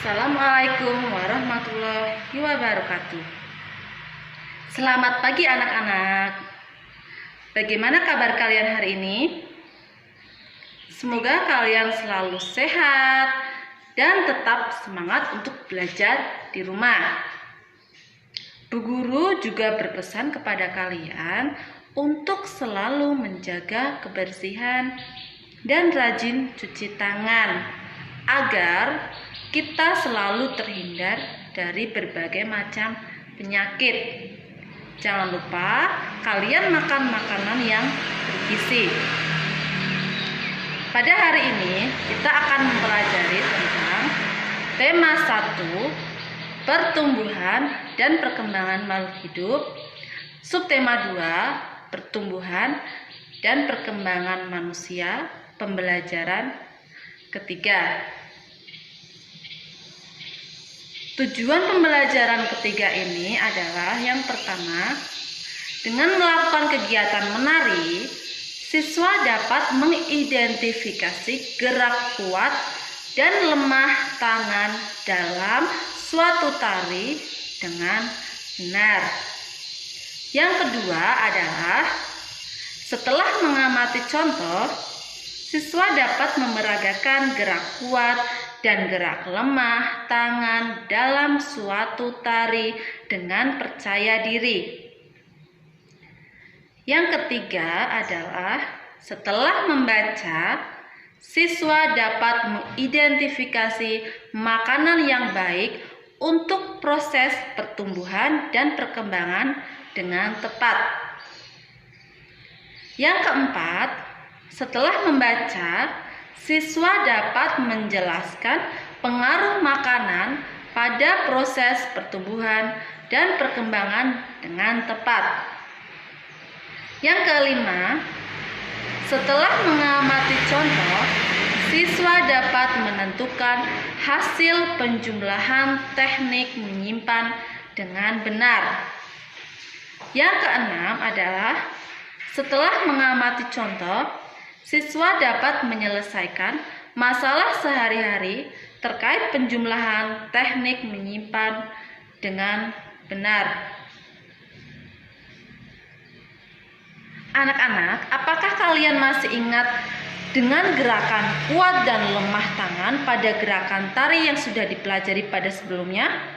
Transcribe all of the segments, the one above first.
Assalamualaikum warahmatullahi wabarakatuh. Selamat pagi anak-anak. Bagaimana kabar kalian hari ini? Semoga kalian selalu sehat dan tetap semangat untuk belajar di rumah. Bu Guru juga berpesan kepada kalian untuk selalu menjaga kebersihan dan rajin cuci tangan agar kita selalu terhindar dari berbagai macam penyakit. Jangan lupa kalian makan makanan yang bergizi. Pada hari ini kita akan mempelajari tentang tema 1, pertumbuhan dan perkembangan makhluk hidup. Subtema 2, pertumbuhan dan perkembangan manusia, pembelajaran ketiga. Tujuan pembelajaran ketiga ini adalah yang pertama, dengan melakukan kegiatan menari, siswa dapat mengidentifikasi gerak kuat dan lemah tangan dalam suatu tari dengan benar. Yang kedua adalah, setelah mengamati contoh, siswa dapat memeragakan gerak kuat dan gerak lemah tangan dalam suatu tari dengan percaya diri. Yang ketiga adalah, setelah membaca, siswa dapat mengidentifikasi makanan yang baik untuk proses pertumbuhan dan perkembangan dengan tepat. Yang keempat, setelah membaca, siswa dapat menjelaskan pengaruh makanan pada proses pertumbuhan dan perkembangan dengan tepat. Yang kelima, setelah mengamati contoh, siswa dapat menentukan hasil penjumlahan teknik menyimpan dengan benar. Yang keenam adalah, setelah mengamati contoh, siswa dapat menyelesaikan masalah sehari-hari terkait penjumlahan teknik menyimpan dengan benar. Anak-anak, apakah kalian masih ingat dengan gerakan kuat dan lemah tangan pada gerakan tari yang sudah dipelajari pada sebelumnya?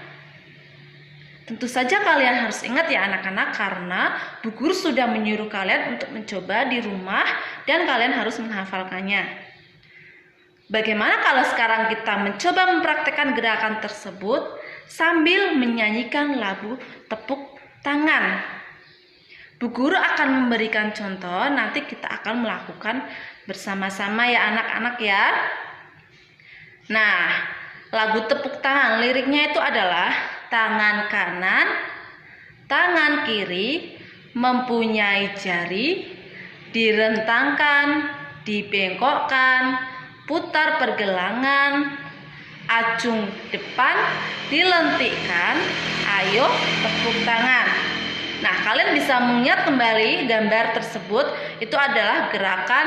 Tentu saja kalian harus ingat ya anak-anak, karena Bu Guru sudah menyuruh kalian untuk mencoba di rumah dan kalian harus menghafalkannya. Bagaimana kalau sekarang kita mencoba mempraktekkan gerakan tersebut sambil menyanyikan lagu tepuk tangan? Bu Guru akan memberikan contoh, nanti kita akan melakukan bersama-sama ya anak-anak ya. Nah, lagu tepuk tangan liriknya itu adalah, tangan kanan, tangan kiri mempunyai jari, direntangkan, dibengkokkan, putar pergelangan, acung depan, dilentikkan, ayo tepuk tangan. Nah, kalian bisa mengingat kembali gambar tersebut, itu adalah gerakan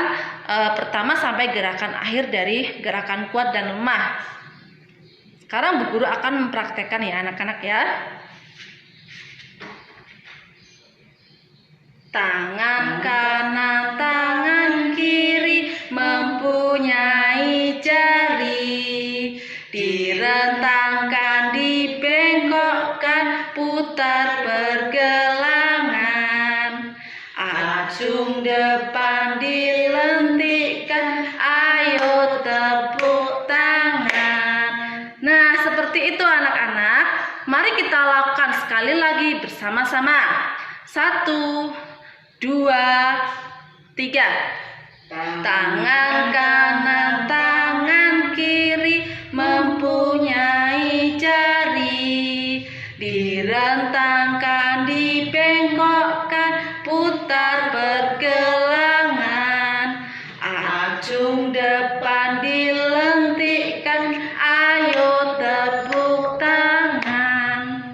pertama sampai gerakan akhir dari gerakan kuat dan lemah. Sekarang Bu Guru akan mempraktekkan ya anak-anak ya. Tangan kanan, tangan kiri mempunyai jari, direntangkan, dibengkokkan, putar pergelangan, acung depan, dilentikkan, ayo tepuk tangan. Nah, seperti itu anak-anak. Mari kita lakukan sekali lagi bersama-sama. 1, 2, 3. Tangan kanan, tangan kiri mempunyai jari, direntangkan, dibengkokkan, putar pergelangan, acung depan, dilentikkan, ayo tepuk tangan.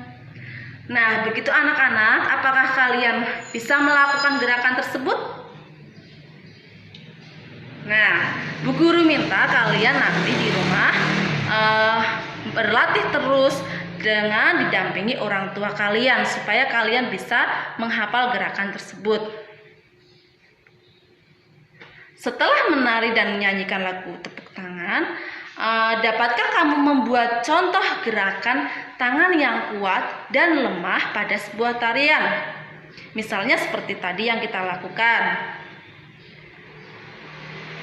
Nah, begitu anak-anak, apakah kalian bisa melakukan gerakan tersebut? Nah, Bu Guru minta kalian nanti di rumah berlatih terus dengan didampingi orang tua kalian supaya kalian bisa menghafal gerakan tersebut. Setelah menari dan menyanyikan lagu tepuk tangan, dapatkah kamu membuat contoh gerakan tangan yang kuat dan lemah pada sebuah tarian? Misalnya seperti tadi yang kita lakukan.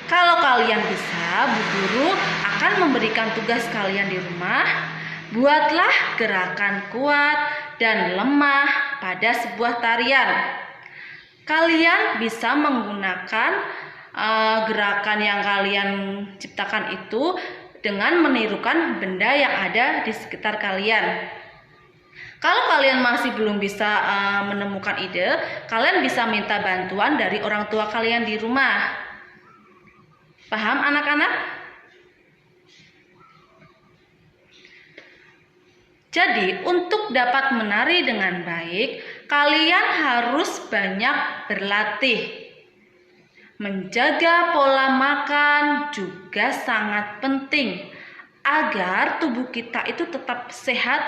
Kalau kalian bisa, Bu Guru akan memberikan tugas kalian di rumah. Buatlah gerakan kuat dan lemah pada sebuah tarian. Kalian bisa menggunakan gerakan yang kalian ciptakan itu dengan menirukan benda yang ada di sekitar kalian. Kalau kalian masih belum bisa menemukan ide, kalian bisa minta bantuan dari orang tua kalian di rumah. Paham anak-anak? Jadi, untuk dapat menari dengan baik, kalian harus banyak berlatih. Menjaga pola makan juga sangat penting agar tubuh kita itu tetap sehat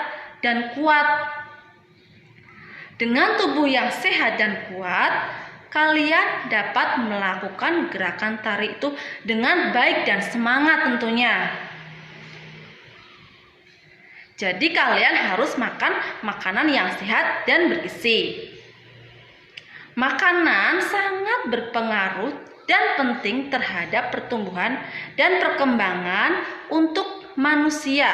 dan kuat. Dengan tubuh yang sehat dan kuat, kalian dapat melakukan gerakan tari itu dengan baik dan semangat tentunya. Jadi kalian harus makan makanan yang sehat dan bergizi. Makanan sangat berpengaruh dan penting terhadap pertumbuhan dan perkembangan untuk manusia.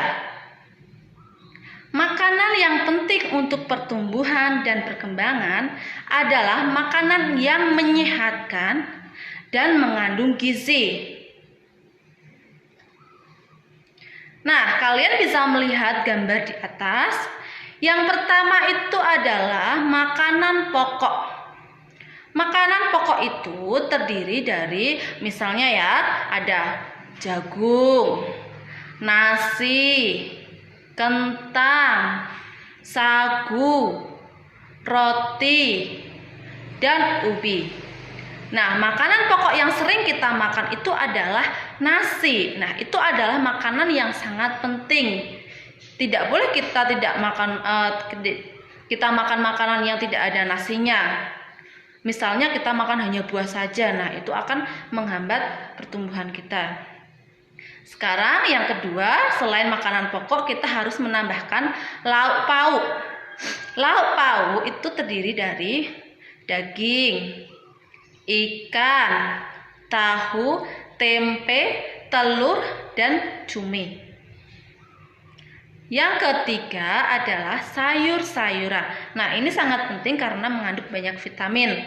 Makanan yang penting untuk pertumbuhan dan perkembangan adalah makanan yang menyehatkan dan mengandung gizi. Nah, kalian bisa melihat gambar di atas. Yang pertama itu adalah makanan pokok. Makanan pokok itu terdiri dari misalnya ya, ada jagung, nasi, kentang, sagu, roti, dan ubi. Nah, makanan pokok yang sering kita makan itu adalah nasi. Nah, itu adalah makanan yang sangat penting. Tidak boleh kita makan makanan yang tidak ada nasinya. Misalnya kita makan hanya buah saja, nah itu akan menghambat pertumbuhan kita. Sekarang yang kedua, selain makanan pokok, kita harus menambahkan lauk pauk. Lauk pauk itu terdiri dari daging, ikan, tahu, tempe, telur, dan cumi. Yang ketiga adalah sayur-sayuran. Nah, ini sangat penting karena mengandung banyak vitamin.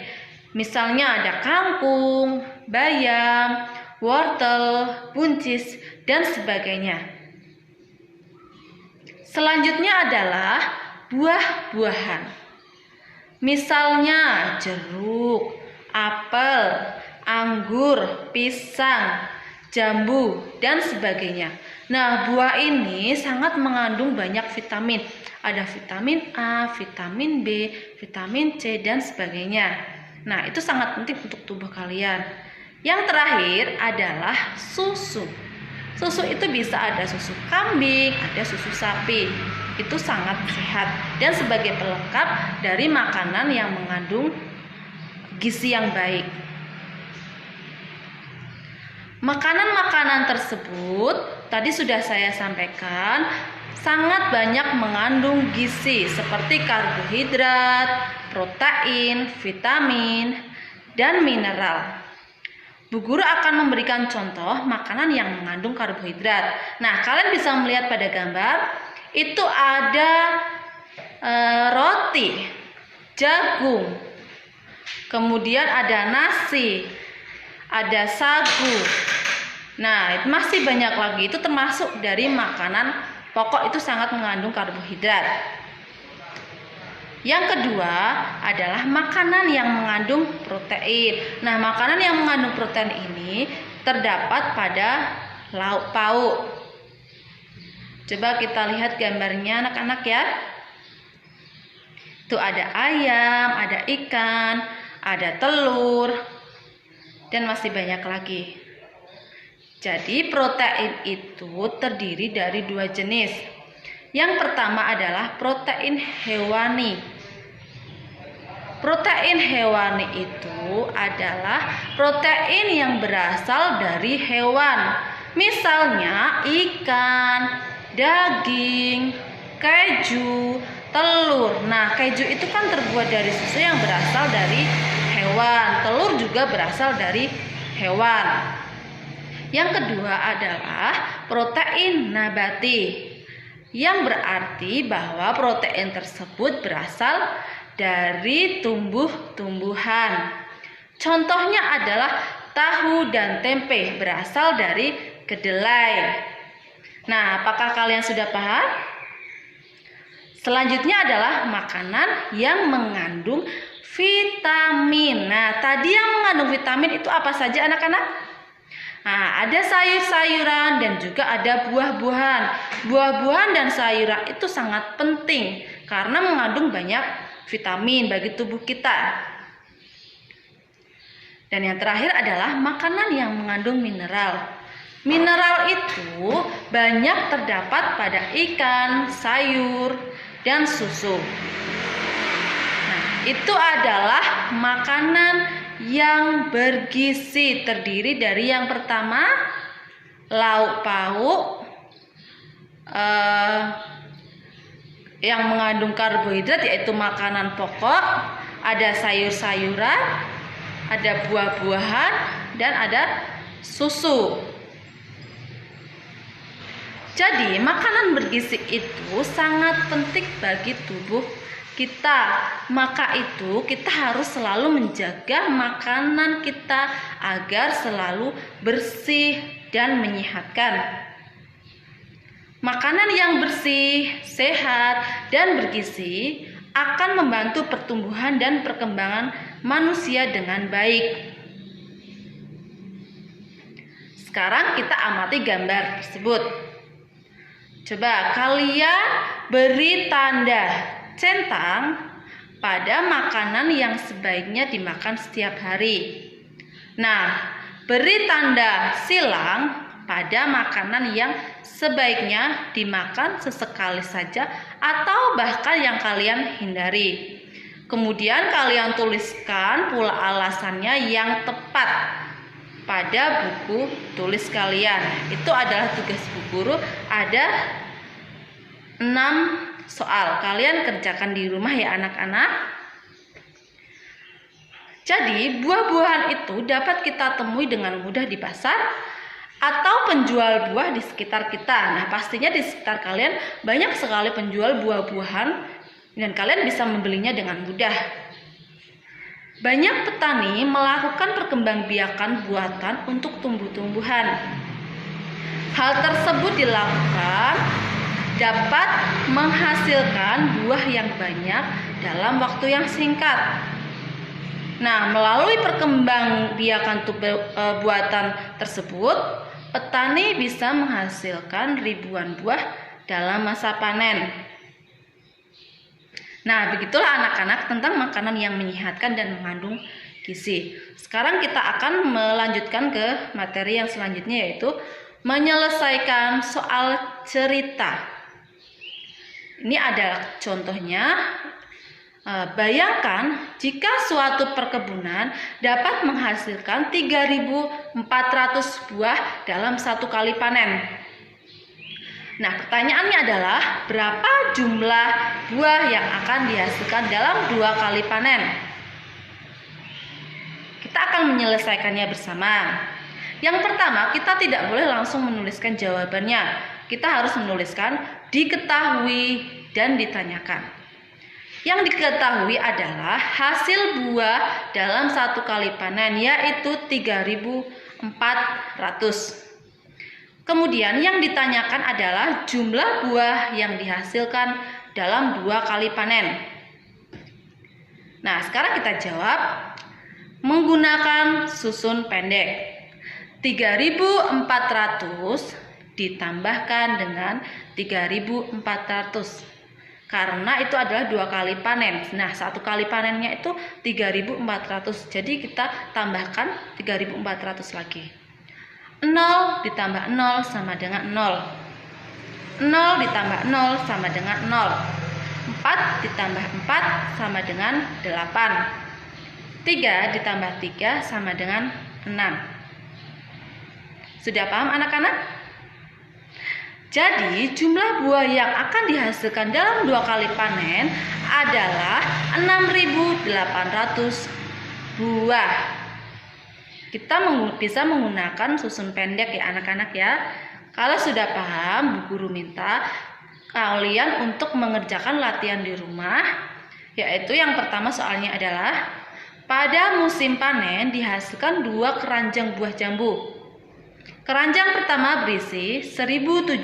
Misalnya ada kangkung, bayam, wortel, buncis, dan sebagainya. Selanjutnya adalah buah-buahan. Misalnya jeruk, apel, anggur, pisang, jambu, dan sebagainya. Nah, buah ini sangat mengandung banyak vitamin. Ada vitamin A, vitamin B, vitamin C, dan sebagainya. Nah, itu sangat penting untuk tubuh kalian. Yang terakhir adalah susu. Susu itu bisa ada susu kambing, ada susu sapi. Itu sangat sehat dan sebagai pelengkap dari makanan yang mengandung gizi yang baik. Makanan-makanan tersebut tadi sudah saya sampaikan sangat banyak mengandung gizi seperti karbohidrat, protein, vitamin, dan mineral. Bu Guru akan memberikan contoh makanan yang mengandung karbohidrat. Nah, kalian bisa melihat pada gambar itu ada roti, jagung, kemudian ada nasi, ada sagu. Nah, masih banyak lagi, itu termasuk dari makanan pokok, itu sangat mengandung karbohidrat. Yang kedua adalah makanan yang mengandung protein. Nah, makanan yang mengandung protein ini terdapat pada lauk pauk. Coba kita lihat gambarnya anak-anak ya. Itu ada ayam, ada ikan, ada telur, dan masih banyak lagi. Jadi protein itu terdiri dari dua jenis. Yang pertama adalah protein hewani. Protein hewani itu adalah protein yang berasal dari hewan. Misalnya ikan, daging, keju, telur. Nah, keju itu kan terbuat dari susu yang berasal dari hewan. Telur juga berasal dari hewan. Yang kedua adalah protein nabati, yang berarti bahwa protein tersebut berasal dari tumbuh-tumbuhan. Contohnya adalah tahu dan tempe berasal dari kedelai. Nah, apakah kalian sudah paham? Selanjutnya adalah makanan yang mengandung vitamin. Nah, tadi yang mengandung vitamin itu apa saja anak-anak? Nah, ada sayur-sayuran dan juga ada buah-buahan. Buah-buahan dan sayuran itu sangat penting karena mengandung banyak vitamin bagi tubuh kita. Dan yang terakhir adalah makanan yang mengandung mineral. Mineral itu banyak terdapat pada ikan, sayur, dan susu. Nah, itu adalah makanan yang bergizi, terdiri dari yang pertama lauk pauk yang mengandung karbohidrat yaitu makanan pokok, ada sayur-sayuran, ada buah-buahan, dan ada susu. Jadi makanan bergizi itu sangat penting bagi tubuh kita. Maka itu kita harus selalu menjaga makanan kita agar selalu bersih dan menyehatkan. Makanan yang bersih, sehat, dan bergizi akan membantu pertumbuhan dan perkembangan manusia dengan baik. Sekarang kita amati gambar tersebut. Coba kalian beri tanda centang pada makanan yang sebaiknya dimakan setiap hari. Nah, beri tanda silang pada makanan yang sebaiknya dimakan sesekali saja atau bahkan yang kalian hindari. Kemudian kalian tuliskan pula alasannya yang tepat pada buku tulis kalian. Itu adalah tugas bu guru. Ada 6 soal, kalian kerjakan di rumah ya anak-anak. Jadi buah-buahan itu dapat kita temui dengan mudah di pasar atau penjual buah di sekitar kita. Nah, pastinya di sekitar kalian banyak sekali penjual buah-buahan dan kalian bisa membelinya dengan mudah. Banyak petani melakukan perkembangbiakan buatan untuk tumbuh-tumbuhan. Hal tersebut dilakukan dapat menghasilkan buah yang banyak dalam waktu yang singkat. Nah, melalui perkembangbiakan buatan tersebut, petani bisa menghasilkan ribuan buah dalam masa panen. Nah, begitulah anak-anak tentang makanan yang menyehatkan dan mengandung gizi. Sekarang kita akan melanjutkan ke materi yang selanjutnya, yaitu menyelesaikan soal cerita. Ini adalah contohnya. Bayangkan jika suatu perkebunan dapat menghasilkan 3.400 buah dalam satu kali panen. Nah, pertanyaannya adalah berapa jumlah buah yang akan dihasilkan dalam 2 kali panen? Kita akan menyelesaikannya bersama. Yang pertama, kita tidak boleh langsung menuliskan jawabannya. Kita harus menuliskan diketahui dan ditanyakan. Yang diketahui adalah hasil buah dalam satu kali panen, yaitu 3.400. Kemudian yang ditanyakan adalah jumlah buah yang dihasilkan dalam 2 kali panen. Nah, sekarang kita jawab menggunakan susun pendek. 3.400 ditambahkan dengan 3.400. Karena itu adalah 2 kali panen. Nah, 1 kali panennya itu 3.400. Jadi kita tambahkan 3.400 lagi. 0 ditambah 0 sama dengan 0. 0 ditambah 0 sama dengan 0. 4 ditambah 4 sama dengan 8. 3 ditambah 3 sama dengan 6. Sudah paham anak-anak? Jadi jumlah buah yang akan dihasilkan dalam 2 kali panen adalah 6.800 buah. Kita bisa menggunakan susun pendek ya anak-anak ya. Kalau sudah paham, Bu Guru minta kalian untuk mengerjakan latihan di rumah. Yaitu yang pertama soalnya adalah pada musim panen dihasilkan 2 keranjang buah jambu. Keranjang pertama berisi 1.750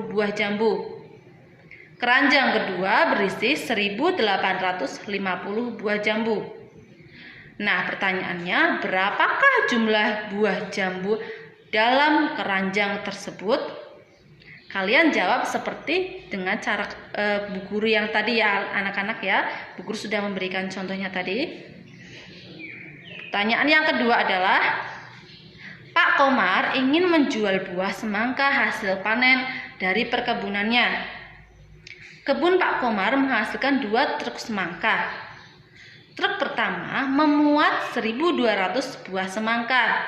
buah jambu. Keranjang kedua berisi 1.850 buah jambu. Nah, pertanyaannya, berapakah jumlah buah jambu dalam keranjang tersebut? Kalian jawab seperti dengan cara Bu Guru yang tadi ya anak-anak ya. Bu Guru sudah memberikan contohnya tadi. Pertanyaan yang kedua adalah, Pak Komar ingin menjual buah semangka hasil panen dari perkebunannya. Kebun Pak Komar menghasilkan 2 truk semangka. Truk pertama memuat 1.200 buah semangka.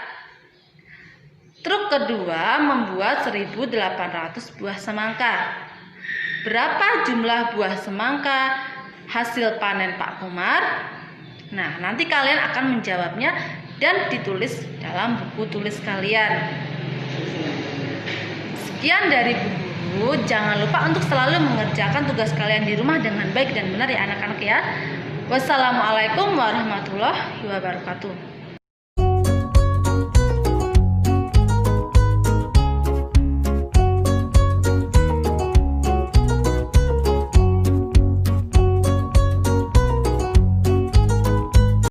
Truk kedua membuat 1.800 buah semangka. Berapa jumlah buah semangka hasil panen Pak Komar? Nah, nanti kalian akan menjawabnya dan ditulis dalam buku tulis kalian. Sekian dari Bu Guru. Jangan lupa untuk selalu mengerjakan tugas kalian di rumah dengan baik dan benar ya anak-anak ya. Wassalamualaikum warahmatullahi wabarakatuh.